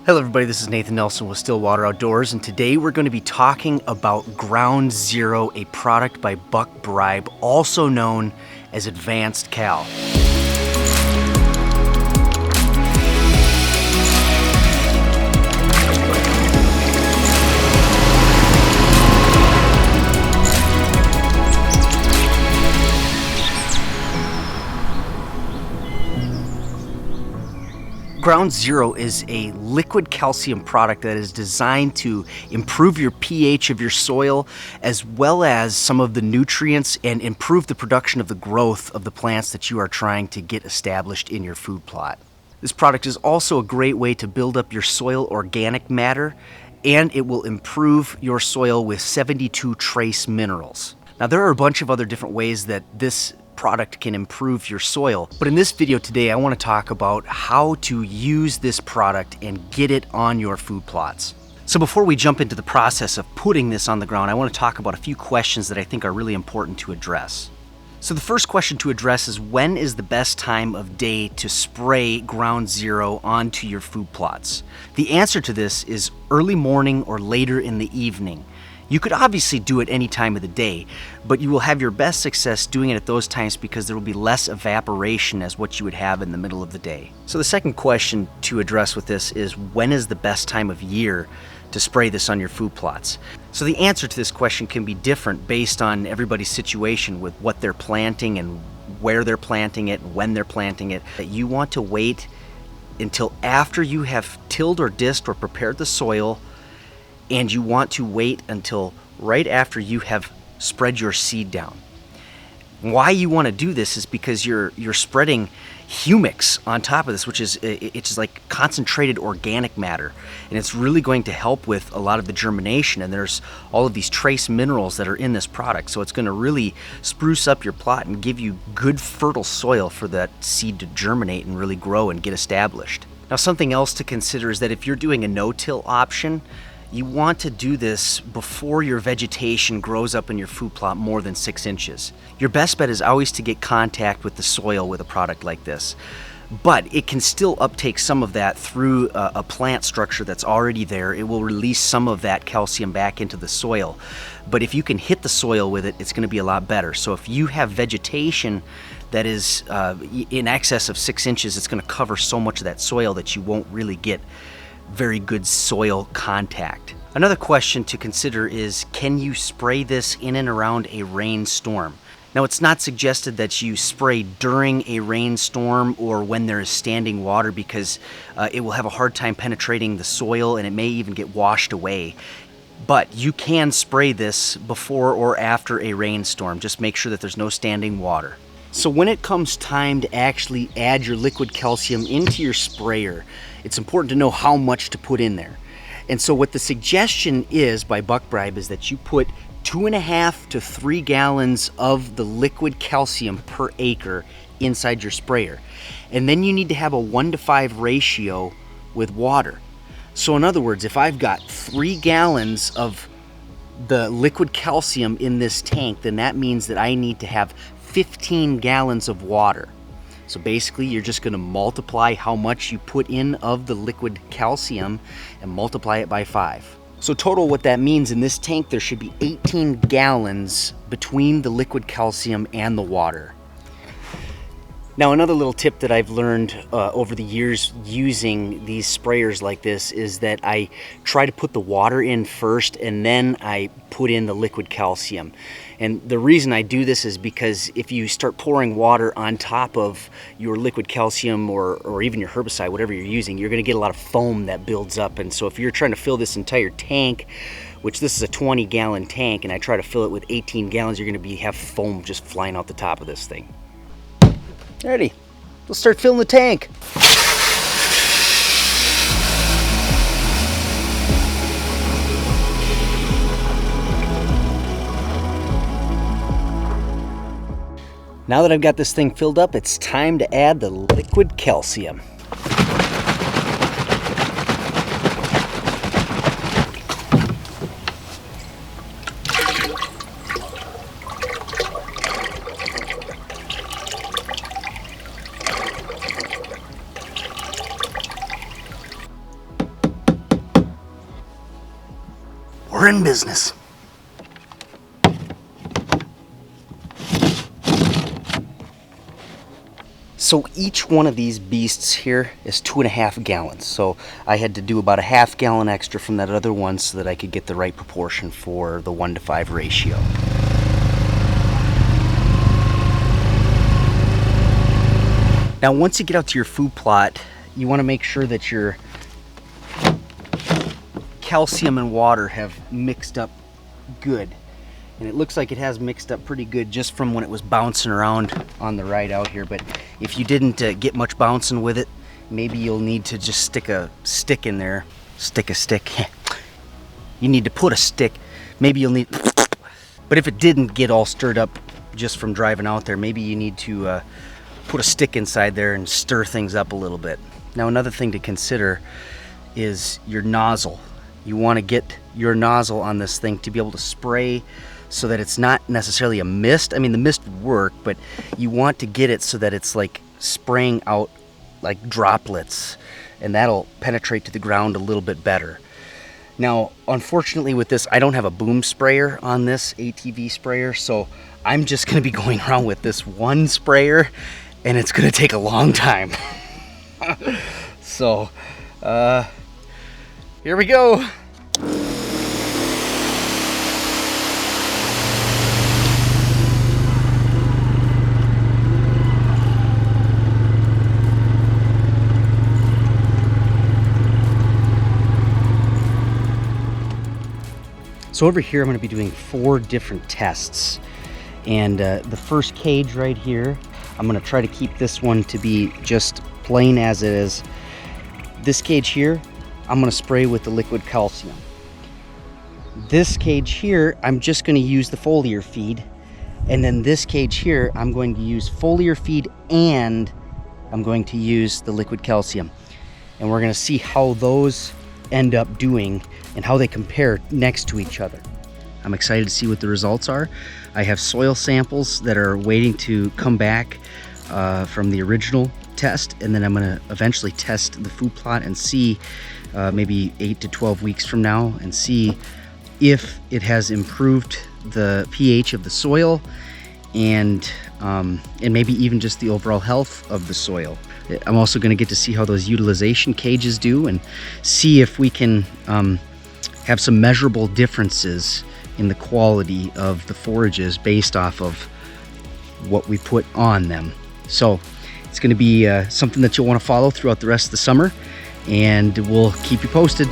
Hello everybody, this is Nathan Nelson with Stillwater Outdoors, and today we're going to be talking about Ground Zero, a product by Buck Bribe, also known as Advanced Cal. Ground Zero is a liquid calcium product that is designed to improve your pH of your soil, as well as some of the nutrients, and improve the production of the growth of the plants that you are trying to get established in your food plot. This product is also a great way to build up your soil organic matter, and it will improve your soil with 72 trace minerals. Now, there are a bunch of other different ways that this product can improve your soil, but in this video today I want to talk about how to use this product and get it on your food plots. So before we jump into the process of putting this on the ground, I want to talk about a few questions that I think are really important to address. So the first question to address is, when is the best time of day to spray Ground Zero onto your food plots? The answer to this is early morning or later in the evening. You could obviously do it any time of the day, but you will have your best success doing it at those times because there will be less evaporation as what you would have in the middle of the day. So the second question to address with this is, when is the best time of year to spray this on your food plots? So the answer to this question can be different based on everybody's situation with what they're planting and where they're planting it and when they're planting it. You want to wait until after you have tilled or disked or prepared the soil, and you want to wait until right after you have spread your seed down. Why you want to do this is because you're spreading humics on top of this, which is it's like concentrated organic matter, and it's really going to help with a lot of the germination, and there's all of these trace minerals that are in this product, so it's going to really spruce up your plot and give you good fertile soil for that seed to germinate and really grow and get established. Now, something else to consider is that if you're doing a no-till option, you want to do this before your vegetation grows up in your food plot more than 6 inches. Your best bet is always to get contact with the soil with a product like this, but it can still uptake some of that through a plant structure that's already there. It will release some of that calcium back into the soil, but if you can hit the soil with it, it's going to be a lot better. So if you have vegetation that is in excess of 6 inches, it's going to cover so much of that soil that you won't really get very good soil contact. Another question to consider is, can you spray this in and around a rainstorm? Now, it's not suggested that you spray during a rainstorm or when there is standing water, because it will have a hard time penetrating the soil and it may even get washed away. But you can spray this before or after a rainstorm. Just make sure that there's no standing water. So when it comes time to actually add your liquid calcium into your sprayer, it's important to know how much to put in there. And so what the suggestion is by Buck Bribe is that you put 2.5 to 3 gallons of the liquid calcium per acre inside your sprayer. And then you need to have a 1:5 ratio with water. So in other words, if I've got 3 gallons of the liquid calcium in this tank, then that means that I need to have 15 gallons of water. So basically, you're just going to multiply how much you put in of the liquid calcium and multiply it by 5. So total, what that means in this tank, there should be 18 gallons between the liquid calcium and the water. Now, another little tip that I've learned over the years using these sprayers like this is that I try to put the water in first and then I put in the liquid calcium. And the reason I do this is because if you start pouring water on top of your liquid calcium or even your herbicide, whatever you're using, you're going to get a lot of foam that builds up. And so if you're trying to fill this entire tank, which this is a 20-gallon tank, and I try to fill it with 18 gallons, you're going to have foam just flying out the top of this thing. Alrighty, let's start filling the tank. Now that I've got this thing filled up, it's time to add the liquid calcium. we're in business. So each one of these beasts here is 2.5 gallons. So I had to do about a half gallon extra from that other one so that I could get the right proportion for the 1-to-5 ratio. Now once you get out to your food plot, you want to make sure that your calcium and water have mixed up good. And it looks like it has mixed up pretty good just from when it was bouncing around on the ride out here. But if you didn't get much bouncing with it, maybe you'll need to just stick a stick in there. Stick a stick. You need to put a stick. Maybe you'll need... But if it didn't get all stirred up just from driving out there, maybe you need to put a stick inside there and stir things up a little bit. Now another thing to consider is your nozzle. You want to get your nozzle on this thing to be able to spray so that it's not necessarily a mist. I mean, the mist would work, but you want to get it so that it's like spraying out like droplets, and that'll penetrate to the ground a little bit better. Now, unfortunately with this, I don't have a boom sprayer on this ATV sprayer, so I'm just going to be going around with this one sprayer, and it's going to take a long time. So, here we go. So over here, I'm going to be doing 4 different tests. And the first cage right here, I'm going to try to keep this one to be just plain as it is. This cage here, I'm going to spray with the liquid calcium. This cage here, I'm just going to use the foliar feed. And then this cage here, I'm going to use foliar feed and I'm going to use the liquid calcium. And we're going to see how those end up doing and how they compare next to each other. I'm excited to see what the results are. I have soil samples that are waiting to come back from the original test, and then I'm going to eventually test the food plot and see maybe 8 to 12 weeks from now and see if it has improved the pH of the soil and maybe even just the overall health of the soil. I'm also going to get to see how those utilization cages do and see if we can have some measurable differences in the quality of the forages based off of what we put on them. So it's going to be something that you'll want to follow throughout the rest of the summer, and we'll keep you posted.